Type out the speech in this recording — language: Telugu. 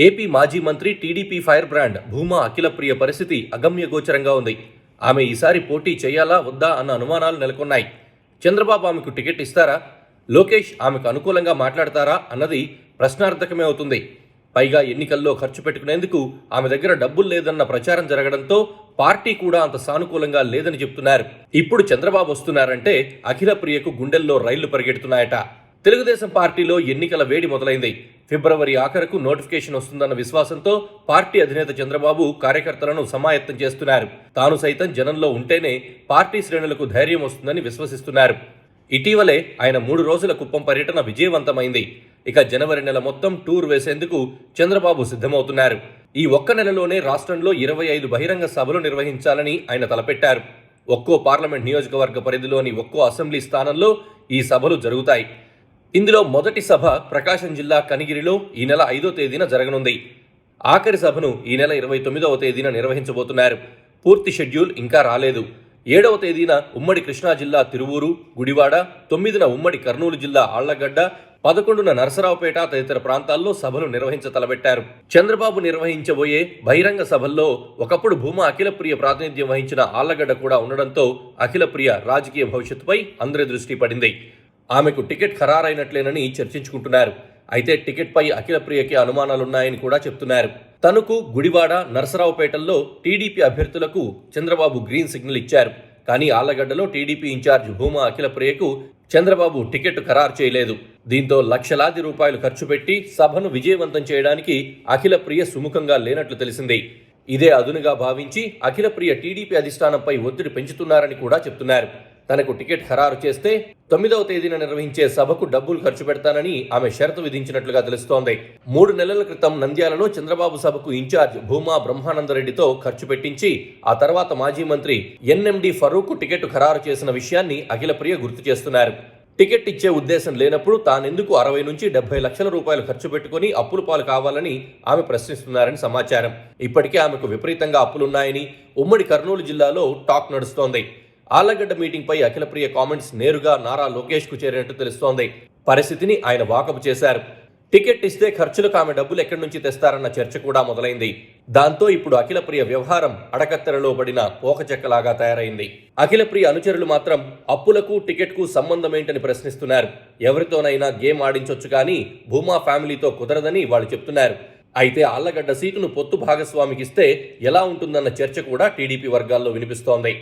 ఏపీ మాజీ మంత్రి TDP fire brand Bhuma Akhilapriya పరిస్థితి అగమ్యగోచరంగా ఉంది. ఆమె ఈసారి పోటీ చేయాలా వద్దా అన్న అనుమానాలు నెలకొన్నాయి. చంద్రబాబు ఆమెకు టికెట్ ఇస్తారా, లోకేష్ ఆమెకు అనుకూలంగా మాట్లాడతారా అన్నది ప్రశ్నార్థకమే అవుతుంది. పైగా ఎన్నికల్లో ఖర్చు పెట్టుకునేందుకు ఆమె దగ్గర డబ్బులు లేదన్న ప్రచారం జరగడంతో పార్టీ కూడా అంత సానుకూలంగా లేదని చెప్తున్నారు. ఇప్పుడు చంద్రబాబు వస్తున్నారంటే అఖిలప్రియకు గుండెల్లో రైళ్లు పరిగెడుతున్నాయట. తెలుగుదేశం పార్టీలో ఎన్నికల వేడి మొదలైంది. ఫిబ్రవరి ఆఖరుకు నోటిఫికేషన్ వస్తుందన్న విశ్వాసంతో పార్టీ అధినేత చంద్రబాబు కార్యకర్తలను సమాయత్తం చేస్తున్నారు. తాను సైతం జనంలో ఉంటేనే పార్టీ శ్రేణులకు ధైర్యం వస్తుందని విశ్వసిస్తున్నారు. ఇటీవలే ఆయన 3 రోజుల కుప్పం పర్యటన విజయవంతమైంది. ఇక జనవరి నెల మొత్తం టూర్ వేసేందుకు చంద్రబాబు సిద్ధమవుతున్నారు. ఈ ఒక్క నెలలోనే రాష్ట్రంలో 25 బహిరంగ సభలు నిర్వహించాలని ఆయన తలపెట్టారు. ఒక్కో పార్లమెంట్ నియోజకవర్గ పరిధిలోని ఒక్కో అసెంబ్లీ స్థానంలో ఈ సభలు జరుగుతాయి. ఇందులో మొదటి సభ ప్రకాశం జిల్లా కనిగిరిలో ఈ నెల 5వ తేదీన జరగనుంది. ఆఖరి సభను ఈ నెల 29వ తేదీన నిర్వహించబోతున్నారు. పూర్తి షెడ్యూల్ ఇంకా రాలేదు. 7వ తేదీన ఉమ్మడి కృష్ణా జిల్లా తిరువూరు, గుడివాడ, 9న ఉమ్మడి కర్నూలు జిల్లా ఆళ్లగడ్డ, 11న నరసరావుపేట తదితర ప్రాంతాల్లో సభలు తలబెట్టారు. చంద్రబాబు నిర్వహించబోయే బహిరంగ సభల్లో ఒకప్పుడు భూమా అఖిలప్రియ ప్రాతినిధ్యం వహించిన ఆళ్లగడ్డ కూడా ఉండడంతో అఖిలప్రియ రాజకీయ భవిష్యత్తుపై అందరి దృష్టి పడింది. ఆమెకు టికెట్ ఖరారైనట్లేనని చర్చించుకుంటున్నారు. అయితే టికెట్పై అఖిలప్రియకి అనుమానాలున్నాయని కూడా చెప్తున్నారు. తణుకు, గుడివాడ, నరసరావుపేటల్లో టీడీపీ అభ్యర్థులకు చంద్రబాబు గ్రీన్ సిగ్నల్ ఇచ్చారు. కానీ ఆళ్లగడ్డలో టీడీపీ ఇన్ఛార్జ్ భూమా అఖిలప్రియకు చంద్రబాబు టికెట్ ఖరారు చేయలేదు. దీంతో లక్షలాది రూపాయలు ఖర్చు పెట్టి సభను విజయవంతం చేయడానికి అఖిలప్రియ సుముఖంగా లేనట్లు తెలిసింది. ఇదే అదునుగా భావించి అఖిలప్రియ టీడీపీ అధిష్టానంపై ఒత్తిడి పెంచుతున్నారని కూడా చెప్తున్నారు. తనకు టికెట్ ఖరారు చేస్తే 9వ తేదీన నిర్వహించే సభకు డబ్బులు ఖర్చు పెడతానని ఆమె షరతు విధించినట్లుగా తెలుస్తోంది. 3 నెలల క్రితం నంద్యాలలో చంద్రబాబు సభకు ఇన్ఛార్జ్ భూమా బ్రహ్మానందరెడ్డితో ఖర్చు పెట్టించి ఆ తర్వాత మాజీ మంత్రి ఎన్ఎండి ఫరూక్ టికెట్ ఖరారు చేసిన విషయాన్ని అఖిలప్రియ గుర్తు చేస్తున్నారు. టికెట్ ఇచ్చే ఉద్దేశం లేనప్పుడు తానెందుకు 60 నుంచి 70 లక్షల రూపాయలు ఖర్చు పెట్టుకుని అప్పుల పాలు కావాలని ఆమె ప్రశ్నిస్తున్నారని సమాచారం. ఇప్పటికే ఆమెకు విపరీతంగా అప్పులున్నాయని ఉమ్మడి కర్నూలు జిల్లాలో టాక్ నడుస్తోంది. ఆళ్లగడ్డ మీటింగ్పై అఖిలప్రియ కామెంట్స్ నేరుగా నారా లోకేష్కు చేరినట్టు తెలుస్తోంది. పరిస్థితిని ఆయన వాకపు చేశారు. టికెట్ ఇస్తే ఖర్చులకు ఆమె డబ్బులు ఎక్కడి నుంచి తెస్తారన్న చర్చ కూడా మొదలైంది. దాంతో ఇప్పుడు అఖిలప్రియ వ్యవహారం అడకత్తెరలో పడిన పోకచెక్కలాగా తయారైంది. అఖిలప్రియ అనుచరులు మాత్రం అప్పులకు టికెట్కు సంబంధమేంటని ప్రశ్నిస్తున్నారు. ఎవరితోనైనా గేమ్ ఆడించొచ్చు కానీ భూమా ఫ్యామిలీతో కుదరదని వాళ్ళు చెప్తున్నారు. అయితే ఆళ్లగడ్డ సీటును పొత్తు భాగస్వామికిస్తే ఎలా ఉంటుందన్న చర్చ కూడా టీడీపీ వర్గాల్లో వినిపిస్తోంది.